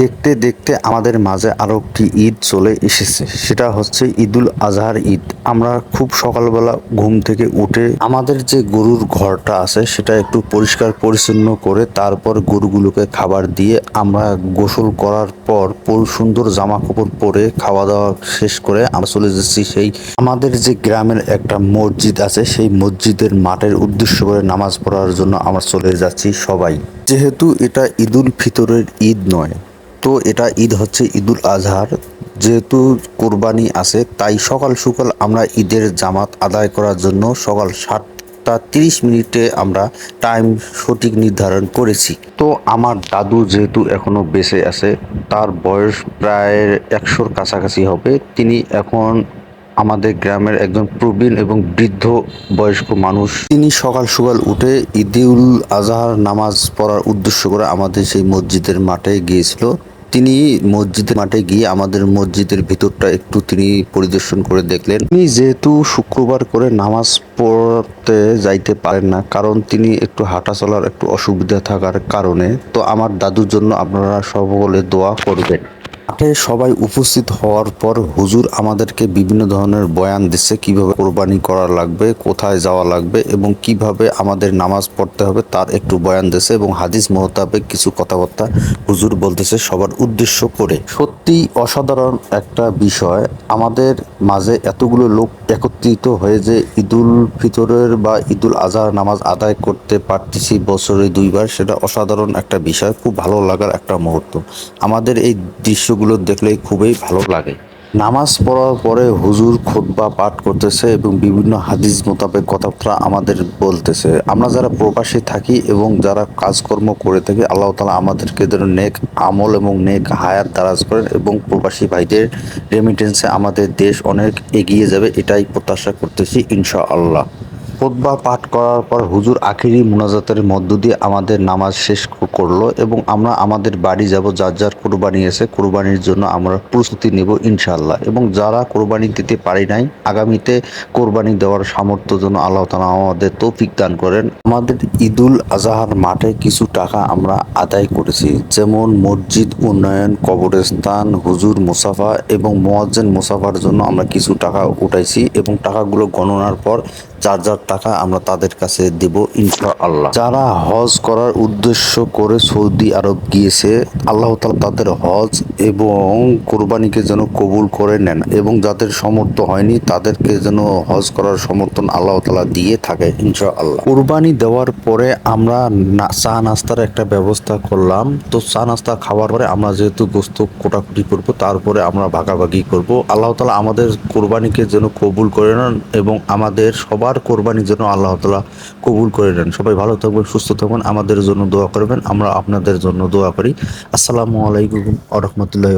দেখতে দেখতে আমাদের মাঝে আরো একটি ঈদ চলে এসেছে, সেটা হচ্ছে ঈদুল আজহার ঈদ। আমরা খুব সকালবেলা ঘুম থেকে উঠে আমাদের যে গরুর ঘরটা আছে সেটা একটু পরিষ্কার পরিচ্ছন্ন করে তারপর গরুগুলোকে খাবার দিয়ে আমরা গোসল করার পর সুন্দর জামা কাপড় পরে খাওয়া দাওয়া শেষ করে আমরা চলে যাচ্ছি সেই আমাদের যে গ্রামের একটা মসজিদ আছে সেই মসজিদের মাঠের উদ্দেশ্য করে নামাজ পড়ার জন্য আমরা চলে যাচ্ছি সবাই। যেহেতু এটা ঈদুল ফিতরের ঈদ নয়, তো এটা ঈদ হচ্ছে ঈদুল আজহার। যেহেতু কোরবানি আছে তাই সকাল সকাল আমরা ঈদের জামাত আদায় করার জন্য সকাল 7টা 30 মিনিটে আমরা টাইম সঠিক নির্ধারণ করেছি। তো আমার দাদু যেহেতু এখনো বেঁচে আছে, তার বয়স প্রায় 100-র কাছাকাছি হবে। তিনি এখন আমাদের গ্রামের একজন প্রবীণ এবং বৃদ্ধ বয়স্ক মানুষ। তিনি সকাল সকাল উঠে ঈদুল আজহার নামাজ পড়ার উদ্দেশ্য করে আমাদের সেই মসজিদের মাঠে গিয়েছিল। তিনি মসজিদের মাঠে গিয়ে আমাদের মসজিদের ভিতরটা একটু তিনি পরিদর্শন করে দেখলেন। তিনি যেহেতু শুক্রবার করে নামাজ পড়তে যাইতে পারেন না, কারণ তিনি একটু হাঁটা চলার একটু অসুবিধা থাকার কারণে। তো আমার দাদুর জন্য আপনারা সকলে দোয়া করবেন। মাঠে সবাই উপস্থিত হওয়ার পর হুজুর আমাদেরকে বিভিন্ন ধরনের বয়ান দিচ্ছে, কিভাবে কোরবানি করা লাগবে, কোথায় যাওয়া লাগবে এবং কিভাবে আমাদের নামাজ পড়তে হবে তার একটু বয়ান দিচ্ছে এবং হাদিস মোতাবেক কিছু কথাবার্তা হুজুর বলতেছে সবার উদ্দেশ্য করে। সত্যি অসাধারণ একটা বিষয়, আমাদের মাঝে এতগুলো লোক একত্রিত হয়ে যে ঈদুল ফিতরের বা ঈদুল আজহার নামাজ আদায় করতে পারতেছি বছরে 2বার, সেটা অসাধারণ একটা বিষয়, খুব ভালো লাগার একটা মুহূর্ত। আমাদের এই দৃশ্যগুলো দেখলেই খুবই ভালো লাগে। নামাজ পড়ার পরে হুজুর খুতবা পাঠ করতেছে এবং বিভিন্ন হাদিস মোতাবেক কথাবার্তা আমাদের বলতেছে। আমরা যারা প্রবাসী থাকি এবং যারা কাজকর্ম করে থাকি, আল্লাহ তাআলা আমাদেরকে যেন নেক আমল এবং নেক হায়াত দারাজ করেন এবং প্রবাসী ভাইদের রেমিটেন্সে আমাদের দেশ অনেক এগিয়ে যাবে, এটাই প্রত্যাশা করতেছি ইনশাআল্লাহ। খুতবা পাঠ করার পর হুজুর আখিরি মুনাজাতের মধ্য দিয়ে আমাদের নামাজ শেষ করলো এবং আমরা আমাদের বাড়ি যাব। যার যার কোরবানি আছে কোরবানির জন্য আমরা প্রস্তুতি নেব ইনশাআল্লাহ। এবং যারা কোরবানি দিতে পারি নাই, আগামীতে কোরবানি দেওয়ার সামর্থ্য জন্য আল্লাহ তাআলা আমাদের তৌফিক দান করেন। আমাদের ঈদুল আজহার মাঠে কিছু টাকা আমরা আদায় করেছি, যেমন মসজিদ উন্নয়ন, কবরস্থান, হুজুর মুসাফা এবং মুয়াজ্জিন মুসাফার জন্য আমরা কিছু টাকা উঠাইছি এবং টাকাগুলো গণনার পর যার যার টাকা আমরা তাদের কাছে দেব ইনশাআল্লাহ। যারা হজ করার উদ্দেশ্য করে সৌদি আরব গিয়েছে, আল্লাহ তাআলা তাদের হজ এবং কোরবানিকে যেন কবুল করে নেন এবং যাদের সমর্থ হয়নি তাদেরকে যেন হজ করার সমর্থন আল্লাহ তাআলা দিয়ে থাকে ইনশাআল্লাহ। কোরবানি দেওয়ার পরে আমরা চা নাস্তার একটা ব্যবস্থা করলাম। তো চা নাস্তা খাওয়ার পরে আমরা যেহেতু গোস্ত কোটাকুটি করব, তারপরে আমরা ভাগাভাগি করব। আল্লাহ তাআলা আমাদের কোরবানিকে যেন কবুল করে নেন এবং আমাদের সবার কোরবানির জন্য আল্লাহ তাআলা কবুল করে নেন। সবাই ভালো থাকবেন, সুস্থ থাকবেন, আমাদের জন্য দোয়া করবেন, আমরা আপনাদের জন্য দোয়া করি। আসসালামু আলাইকুম ওয়া রাহমাতুল্লাহি।